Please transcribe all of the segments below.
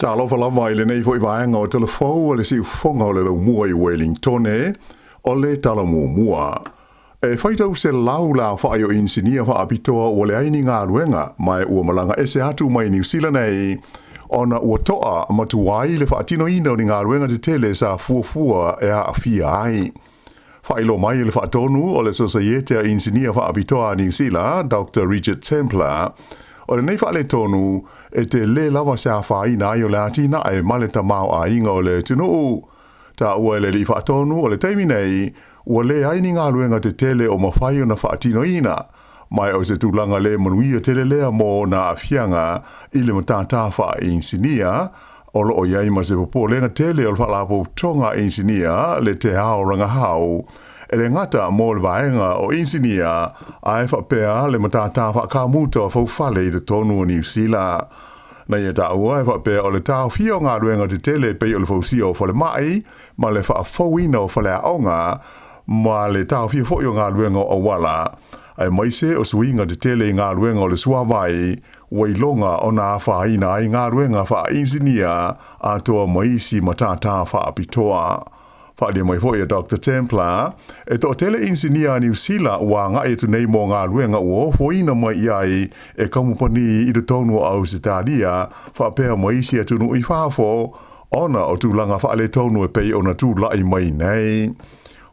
Tala Fou le nei foi vaenga o Tala Fou le si fonga o le lau mua I Wellington o le tala mua. E whaitau se lau la whaai o insinia wha apitoa o le aini ngā ruenga mai ua malanga ese atu mai New Zealand nei ona ua toa matuai le whaatino ina o ni ngā ruenga te tele sa fuafua e a fia ai. Whailo mai le whaatonu o le Societe a Insinia wha apitoa New Zealand, Dr. Richard Templar, o le nei whaale tonu e te le lava sa whaina ai o le atina e maleta mau a inga o le tunu. Ta ua le li whaatonu o le teimi nei, ua le aini ngā ruenga te tele o mawhai o na whaatino ina, mai o se tūlanga le manuia tele lea mō na afianga I le matata wha insinia, o lo o iai ma se popo lenga tele o le whalapo tonga insinia le te hao rangahau, e le ngata mō le vaenga o insinia a e whapea le matata wha ka muta o whawhale I le tonu o New Zealand. Na ia ta ua e whapea o le tau fia o ngā ruenga te tele pei o le whausia o whale mai, ma le whaafauina o whale aonga, ma le tau fia fo o ngā ruenga o wala. Ai maise o suinga te tele I ngā ruenga o le suawai, wailonga o nā whaina I ngā ruenga wha insinia a toa maisi matata wha apitoa. Whadia mai fo Dr. Templar, e to tele insinia New Zealand ua ngai tu nei mō ngā ruenga ua foina mai iai e kamupani I le tonu au se tādia, whapea maisi atunu I whafo, ona o tūlanga wha le tonu e pei ona tūlai mai nei.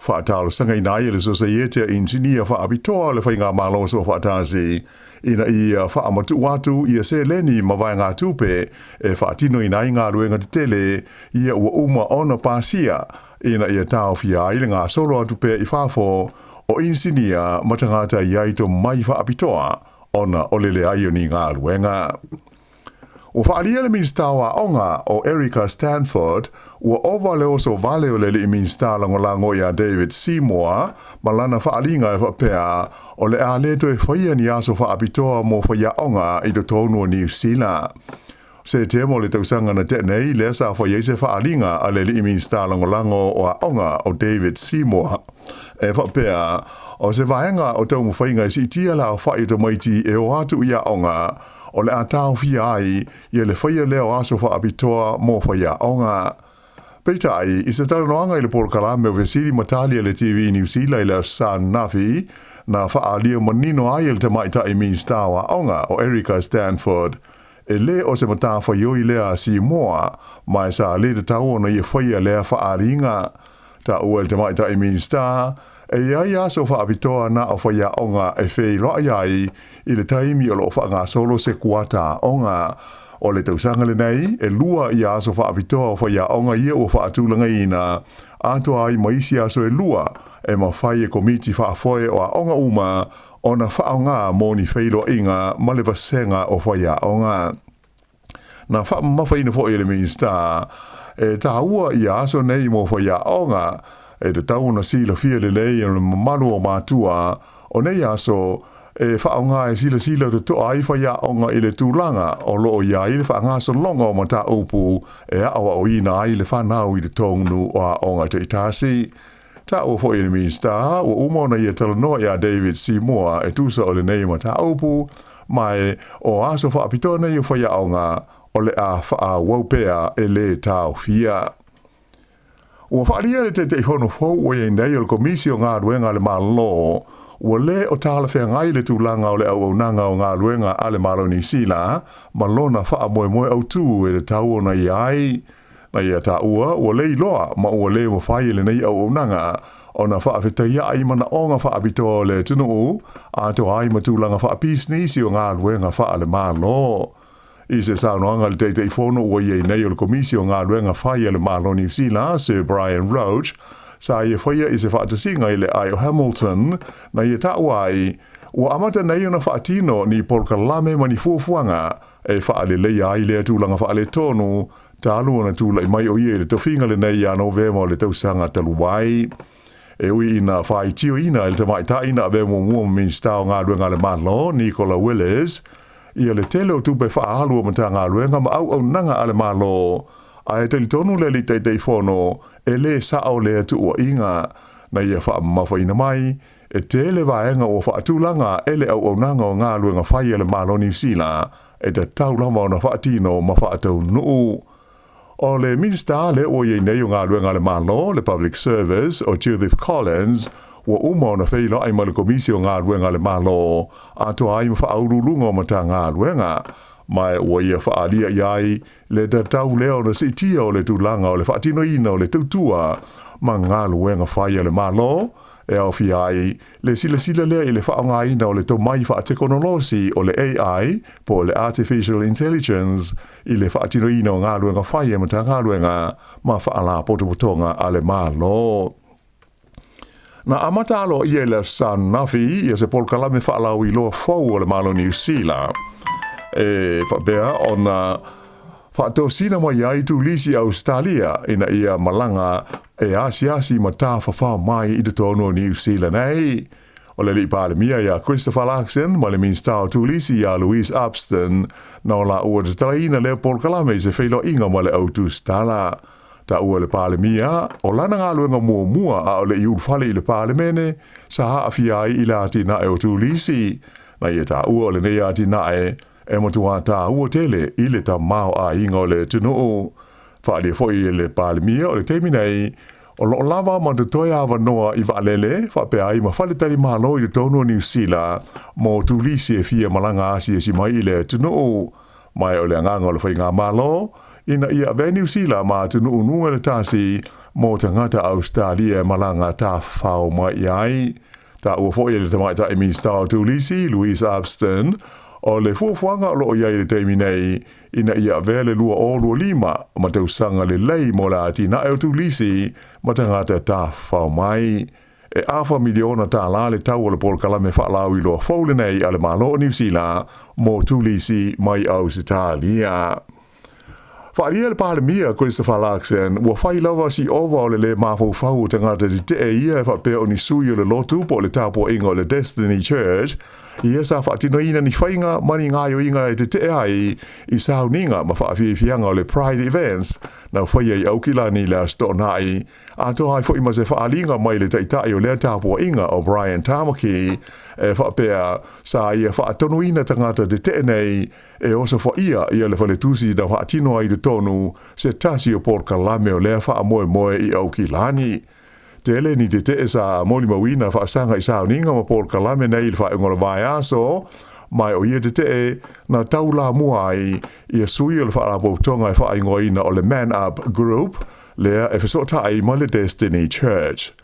Whaatalo sanga ina ia le Societe a Insinia wha apitoa le whainga malo so whaatasi, ina ia wha amatu watu ia se leni mawai ngā tupe, e whaatino ina I ngā ruenga te tele, ia ua uma ona pāsia, ina ia tau fia I le ngā solo atupe I whafo, o Insinia matangata iai to mai wha apitoa, ona olele ai o ni ngā ruenga. O whaalia le minsta wa onga o Erica Stanford, ua ova le oso vale o le li minsta langolango ia David Sāmoa, malana whaalinga e whapea, o le a leto e whaia ni aso whaapitoa mo whaia onga I do tonu o New Zealand. Se te mo le tausanga na tenei, le sa whaia se whaalinga a le li minsta langolango o a onga o David Sāmoa. E whapea, o se vaenga o tau mo whainga si tia la o whai to maiti e o atu ia onga, o le atau fia ai, ia le whaia leo aso wha apitoa mō whaia onga. Peita ai, I se talonoanga I le polokalame o vesiri matalia le TV New Zealand I le San Nafi, na whaalia manino ai le tamaita I minsta wa onga o Erica Stanford, e le o se mata whaioi lea Sāmoa, mai sa le te tau ona I whaia lea whaaringa, ta ua le tamaita I minsta, e iai aso whaapitoa na o whaia onga e whei loa iai I le taimi o lo wha solo se kuata onga. O le tausanga le nei, e lua I aso whaapitoa o whaia onga ia o whaatulanga ina, ato ai maisi aso e lua, e ma whai e komiti whaafoe o a onga uma, o na whaonga mo ni wheilo inga ma le vasenga o whaia onga. Na wha mawhaina fo I le minsta, e ta ua I aso nei mo whaia onga, e te tau na sila fia le lei o le mamalu o mātua, o nei aso, e whaonga e sila te toa I whaia onga I le tūlanga, o loo ia I le whaanga so longa o mata upu, e awa o ina I le whanau I le tōngnu o a onga te itasi. Ta o fo I le minsta, o umona I talanoa ia David Sāmoa e tusa o le nei mata upu, mai o aso whaapito nei o whaia onga, o le a wha waupea e le tau fia. Ua whaalia le te hono fau o iei nei o le komisi o ngā ruenga le malo, ua le o tāla whea ngai le tūlanga o le au nanga o ngā ruenga a le malo New Zealand, malona wha moe moe au tū e le tau o na iai. Na ia tā ua le iloa, ma ua le mo whai le nei au nanga, o na wha awhita ia ai mana o ngā wha abito le tunu u, a to ai ma tūlanga wha pisnisi o ngā ruenga wha le malo. I se saunoanga le teitei whono ua iei nei o le komisi o ngā ruenga whai le malo New Zealand, Sir Brian Roach, sa ia whaia I se whaatasinga I le ai o Hamilton, na ia taua ai, ua amata nei o na whaatino ni polokalame mani fuafuanga, e whaale leia ai lea tūlanga whaale tonu, ta alua na tūlai mai o ie le tawhinga le nei a novema o le tausanga taluwai. E ui ina whai tio ina le tamaita ina ave mo mua minsta o ngā ruenga le malo, Nicola Willis, ia le tele o tupe whaahalua mata ngā ruenga ma au nanga ale malo, a e teli tonu le li teitei whono, e le sao le atu ua inga, na ia wha mawhaina mai, e tele vaenga o whaatulanga e le au nanga o ngā ruenga whai ale malo New Zealand, e te taulama o na whaatino ma whaatau nuu. O le minister le o ye nei ngā luenga le malo, le public service, o Judith Collins, wa uma na whaila ai ma le komisio ngā luenga le malo, ato ai ma whaaurulunga ma tā ngā luenga. Mai o ia whaalia iai, le tatau leo na sitia o le tūlanga o le whaatinoina o le tautua, ma ngā luenga whaia le malo, e au fi ai, le sila lea i le whaongaina o le tau mai whaatekonolosi o le AI, po le Artificial Intelligence, i le whaatinoina o ngā luenga whaia ma tā ngā luenga, ma whaala potopotonga a le malo. Na amata alo ia le San Nafi, ia se polkalame whaalau i loa fau o le malo New Zealand. Whabea o na whaatosina mai ai tu lisi Australia ina ia malanga e asi ma tā whawha mai i te tono New Zealand ei. O le li pālemia ia Christopher Larkson ma le minstau tu lisi ia Louise Upston na o la ua te talaina leo polkalame se whailo inga ma le autu stala. Ta ua le pālemia o lana ngā luenga mua a o le iul whale i le pālemene sa haafi ai i la tina e o tu lisi. Na ia ta ua o le nei ati nae e matua tā ua tele i le ta mao a inga o le tunuu. Whaali e foi le pālemia o le teiminei o lo lava ma te toi awa noa i waalele whapea ai ma whaletari malo i le tono New Zealand mo tu lisi e fia malanga asi e si mai i le tunuu. Mai o le anganga o le whainga malo ina ia ve New Zealand ma tunuu nunga le tasi mo te ngata Australia malanga tā whao mai ai. Ta ua foi le tamaita e minstau tu lisi Louise Upston o le fuafuanga o loo iai le teimi nei, ina ia vele lua o lua lima, ma te usanga le lei mo la ati na eo tu lisi, ma te ngata tā whao mai. E awha miliona tā la le tau o le polkalame whaalau i loa faule nei a le malo o New Zealand, mo tu lisi mai Australia. Whaalia le pālemia Christopher Larkson, ua whai lawa si ova o le mawhau te ngata te ia e whapea o ni sui o le lotu po le tāpua inga o le Destiny Church, ia sa whaatinoina ni whainga mani ngāio inga e te ai i sauninga ma whaawhiwhianga o le Pride Events, na whaia i aukilani le astonai, a toa ai fo ima se whaalinga mai le taitai o le tāpua inga o Brian Tamaki, e whapea sa ia whaatonuina tangata te nei, e osa whaia ia le whaletusi na whaatino ai te tonu se tasi o polkalame o lea whaamoe i aukilani. Tele ni te sa moli mawina whaasanga i sauninga ma polkalame nei le whaengola vai aso, mai o ia te na taula mua ai ia sui o le whaarapotonga e whaingoina o le Man Up Group, lea e whasotai ma le Destiny Church.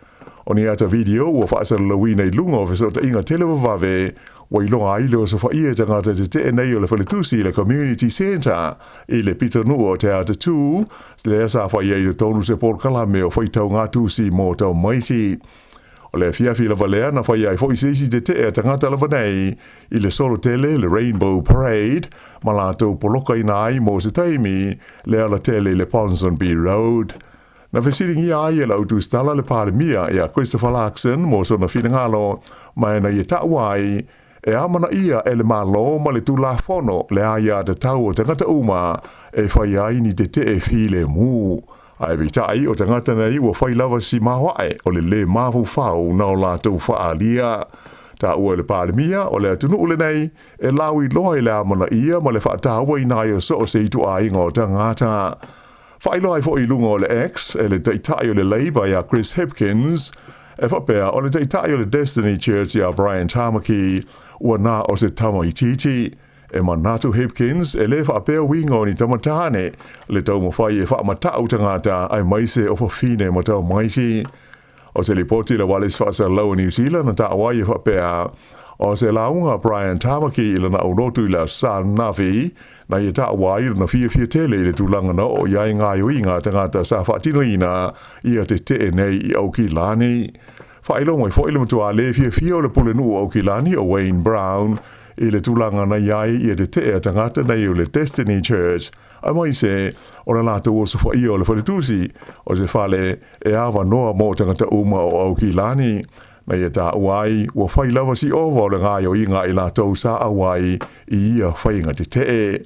O ni ata video ua whaasara lawina i lunga o whasota inga telewawave, wa ilonga ai leo sa whaia tangata te nei o le whaletusi le Community Centre i le Pitanu o te ata tū, lea sa whaia i le tonu se polkalame o whaitau ngā tūsi mō tau maiti. O le fiafi la valea na whaia i whaisesi te tangata la vanei i le solo tele le Rainbow Parade, ma lātou poloka ina ai mō se taimi, lea la tele le Ponsonby Road. Na whesiringi ai e lau tūstala le pālemia i a Christopher Larkson mō sona whinangalo, mai na i tauai, e amana ia e le malo ma le tūla whono le aia te tau o tangata uma e whai ai ni te while mū. Ai vitai o tangata nei ua whai lawa si mahoae o le mahu whau na o lātou whaalia. Ta ua le pālemia o le atunu ule nei e lau i loa i le amana ia ma le whaatawa i nai o so o se itu a inga o tangata. Whailoi fo i lunga o le X e le teitai o le Labour i a Chris Hipkins, e whapea o le teitai o le Destiny Church i a Brian Tamaki, ua nā o se tama i titi. E manatu Hipkins e le whapea winga o ni tamatane, le tau mawhai e whaamatau tangata ai maise o whawhine mo tau maisi. O se li poti le walis whaasa lau New Zealand na ta awai e whapea, o se launga Brian Tamaki i lana unotu i la San Nafi, na i ta awai na fia tele i le tūlanga na o iai ngāio i ngā tangata sa whaatinoina i a te nei i Aukilani. Whailonga i whaile matua le fia o le pulenu o Aukilani o Wayne Brown i le tūlanga na iai i a te tangata nei o le Destiny Church. A mai se, o la lata o sa whaia o le whaletusi, o se whale e awa noa mō tangata uma o Aukilani. Na ia tā uai, ua whai lawa si ova o le ngāio i ngā i lātou sa awai i ia whainga te.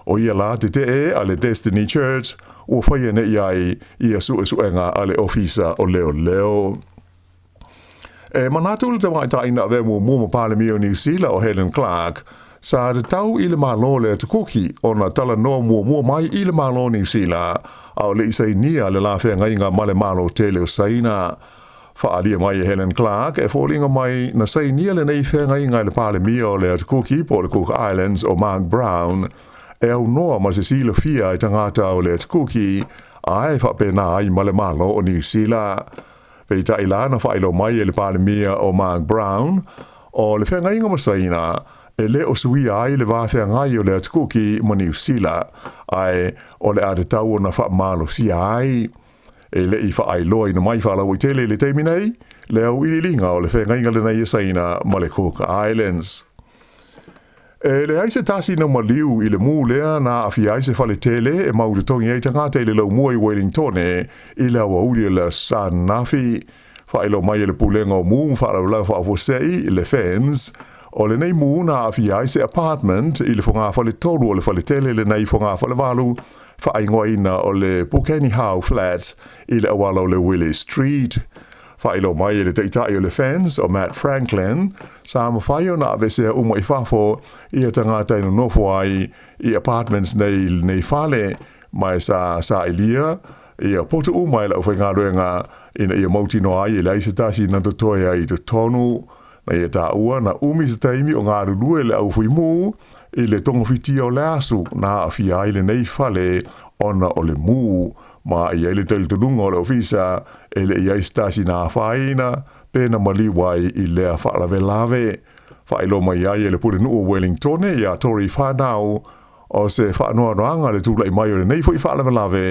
O ia la te a le Destiny Church, ua whaia ne iai ia suenga a le ofisa o leo. E manatu le tamai taina ave mua pālemia o New Zealand o Helen Clark, sa de tau i le malo le tukuki o na tala noa mua mai i le malo ni sila au le isai nia le la whenga inga male malo tele o saina. Whaalia mai Helen Clark e fōlinga mai na sai nia le nei whenga inga le pale mia o le tukuki po le Cook Islands o Mark Brown e au noa ma se sila fia i tangata o le tukuki ai whapena ai male malo o New Zealand. Pei ta ilana whailo mai e le pale mia o Mark Brown o le whenga inga masaina e le o sui ai le wāwhea ngai o le atukuki ma New Zealand ai o le ade tau o na wha malo si ai. E le i wha ai loa ina mai whala i tele le teimi nei, le au ililinga o le whenga inga le nei saina ma le Cook Islands. E le aise tasi na maliu i le mū lea na awhi aise whale tele e maudu tongi ei tangata i le lau mua i Wellington i le awa uri le San Nafi. Whaelo mai le pulenga o mū mwhala lau whaafosei i le fans. O le nei mū na awhi aise apartment i le whonga whale tolu o le whale tele le nei whonga whale walu. Whaingoa ina o le Pukeni Howe Flat i le awala o le Willis Street. Whaelo mai le teitai o le fans o Matt Franklin. Sāmoa whaio na avesea uma i whafo i a tangata ino nofo ai i apartments nei whale mai sa ilia i a potu umai la uwhainga ruenga ina i a mauti no ai i leise tasi na totoia i to tonu. Na i a ta ua na umi sa taimi o ngā rurue le au fui mū i le tongo fitia o le asu na a fia ai le nei whale ona o le mū. Ma i ele tele tununga o le ofisa e le i aistasi na whaina pena maliwai i lea whaalawe lawe. Whaelo mai ai e le pure nuu o Wellington i a tori whanau o se whaanoa roanga le tūlai mai o le nei fwoi whaalawe lawe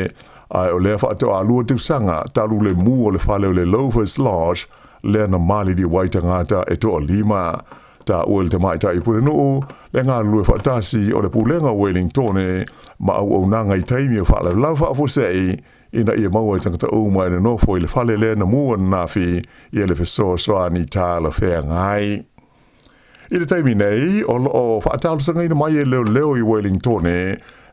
ai o lea whaatoa alua tiusanga talu le mū o le whale o le Loafers Lodge lea na mali di waitangata e toa lima. Ta uel te mai tai pure nuu le ngā lue whaatasi o le pulenga Wellington ma au nanga i taimi o whaalawe lau whaafosei ina ia maua i tangata uma ina nofo i le whale lea na mua nafi i ele fesoa soani Tala Fou ngai. I le taimi nei, o whaatalusanga ina mai e leo i Wellington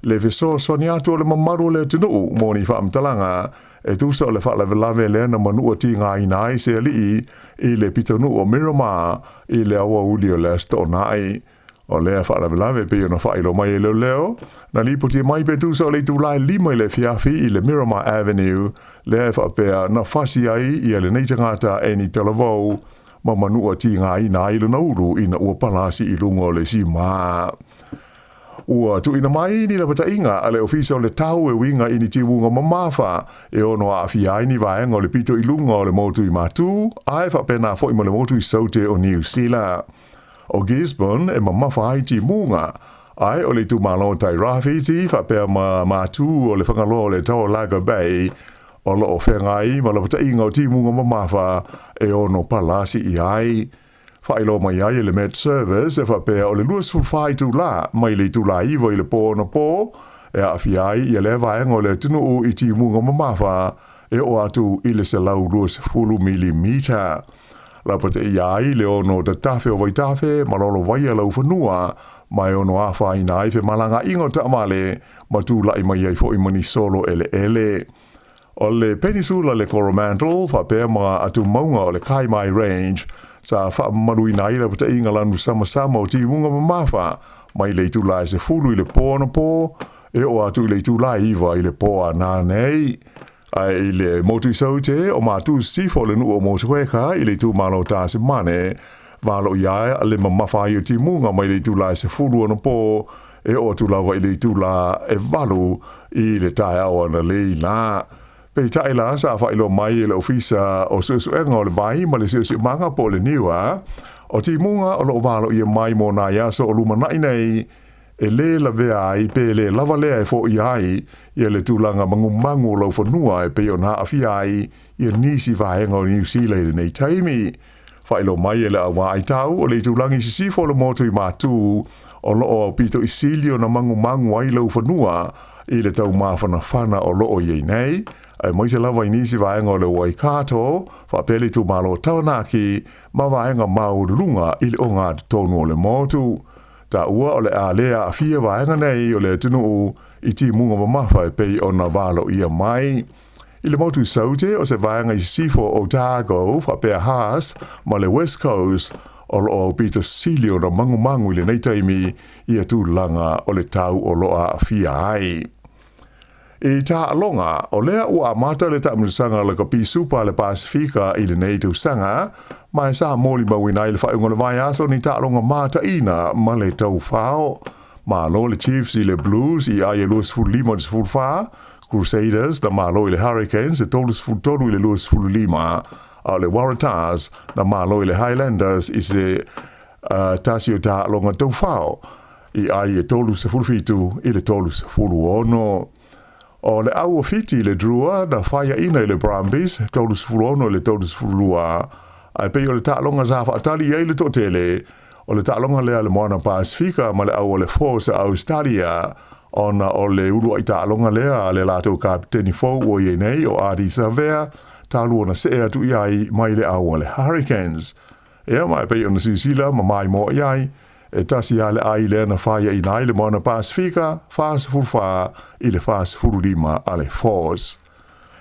le fesoa soani atu o le mamaru leo tinu moni whaamtalanga e tusa o le whaalawe lawe lea na manua ti ngā inai se alii i le pitonu o Miramar i le awa uli o le stonai. O lea whaalawe lawe pe ona whailo mai e leo, na liputi mai pe tusa o le tūlai lima i le fiafi i le Miramar Avenue, lea whaapea na whasi ai i le neitangata e ni Tala Fou, ma manua ti ngā inai le nauru ina ua palasi i lungo le sima. Ua tu ina mai ni la pata inga ale ofisa o le tau e winga ini tiwunga mamafa e ono a fiai ni vaenga o le pito i lunga o le motu i matu, ai whapena fo i mo le motu i saute o New Zealand. O Gisborne e mamafa ai ti munga, ai o le tu malo tai rafiti whapea matu o le whangalo o le tau Laga Bay, o lo o whengai ma la pata inga o ti munga mamafa e ono palasi i ai. Whaelo mai ai le Met Service e whapea o le luas fulwhai tu la, mai le tu la iwa i le pō na pō, e a whiai i le vaenga o le tunu u i ti munga mamafa, e o atu i le se lau luas fulu milimita. La pate i ai le ono da tafe o waitafe, malolo vai a lau whanua, mai ono a whai nai fe malanga ingo ta amale, ma tu lai mai ai fo i mani solo ele. O le peninsula le Coromandel, whapea ma atu maunga o le Kaimai Range, sa whaamarui nai la pata inga lanu sama o ti munga mamafa, mai le tūlai se fulu i le pō na pō, e o atu i le tūlai iwa i le pō a nānei. Ai le motu i saute o mātu sifo le nuu o motu weka i le tū malo tā se mane, valo i ae a le mamafa i o ti munga mai le tūlai se fulu na pō, e o tūlawa i le tūla e valu i le tae awa na le la. Pei taila sa whailo mai e le ofisa o suesuenga o le vai ma le siusi manga po le niwa, o ti munga o lo valo i mai mo na yaso o luma nei e le la vea ai pe le lava lea e fo i ai i le tūlanga mangumangu o lau whanua e pe o na awhi ai i nisi vahenga o New Zealand nei taimi. Whailo mai e le awa ai tau o le tūlangi sisifo le motu i mātū o loo pito i silio na mangumangu ai lau whanua i le tau mawhana whana o loo iei nei. Ai mai se lava inisi vaenga o le Waikato, whapeli tu malo taunaki, ma vaenga maurunga i le o ngā tonu o le motu. Ta ua o le a lea a fia vaenga nei o le tunu i ti munga mamafa e pei o na valo ia mai. I le motu saute o se vaenga i sifo Otago, whapea Haas, ma le West Coast, o Peter Silio na mangu i le nei taimi ia tūlanga o le tau o loa fia ai. E tā alonga, o lea ua mata le taʻamusanga le ka pisupa le Pasifika i le nei tausanga, mai sa moli mawina i le whaunga le vai aso ni tā alonga mata ina ma le tau whao. Ma lo le Chiefs i le Blues i aia luas fulima le fulfa, Crusaders na ma lo i le Hurricanes e tolus fultoru i le luas fulima, a le Waratahs na ma lo i le Highlanders i se tasio tā alonga tau whao, i aia tolus fulfitu i le tolus fuluono. O le au fiti le drua na whaia ina i le Brumbies, tolus fulono le tolus fulua. Ai pei o le tālonga zafa atali i le totele, o le tālonga lea le moana Pasifika ma le au o le Forza Australia, ona o le uru ai tālonga lea le lātou kapiteni Fou o ienei o Adi Savea, tālu ona se atu iai mai le au o le Hurricanes. Ea mai pei o na sisila ma mai mo iai, e tasi ale ai lea na whaia i nai le moana Pasifika, whaas fulfa i le whaas fulurima a le Force.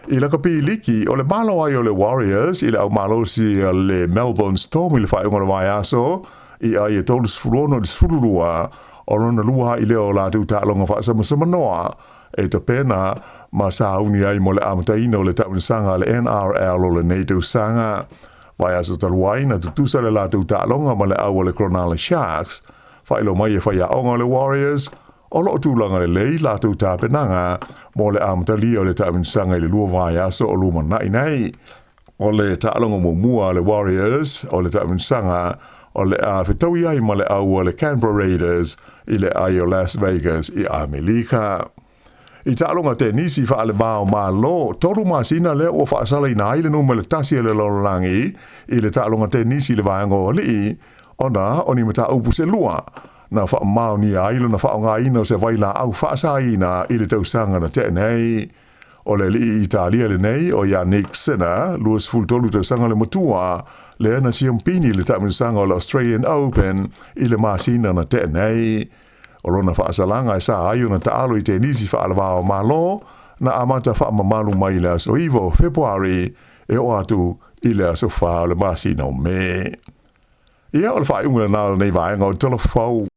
I la kapi liki, o le malo ai o le Warriors, i le au malo si le Melbourne Storm i le whaunga le vai aso, i ai e tolus fulono le fulurua, o lona lua i leo la tu tālonga whaasama noa, e ta pena ma sauni ai mo le amataina o le taunisanga le NRL o le NATO sanga. Vai aso taluai na tutusa le lātou tālonga ma le au o le Cronulla Sharks, whailo mai e whaia onga le Warriors, o loo tūlanga le lei lātou tāpenanga, mo le amatali o le tāminsanga i le lua vai aso o luma nai. O le tālonga mo mua le Warriors, o le tāminsanga, o le whitaui ai ma le au o le Canberra Raiders, i le ai o Las Vegas i Amerika. I tālonga te nisi wha ale vāo mā lo, toru māsina le o whaasala i nā ile numa le tasi le lololangi, i le tālonga te nisi le vāengo o li, ona o ni mata upu se lua, na wha mao ni a ilo na wha o ngā ina o se waila au whaasa ina i le tausanga na te nei. O le li Italia le nei o Yannick Sinner, luas fultolu tausanga le matua, le ana siampini le tausanga o le Australian Open, i le māsina na te nei. O lona whaasalanga e sa aio na taalo i te nisi whaalawao malo, na amata whaamamalu mai le aso iwo Februari, e o atu i le aso wha le masina o me. Ia o le whaunga nāla nei vaenga o Tala Fou.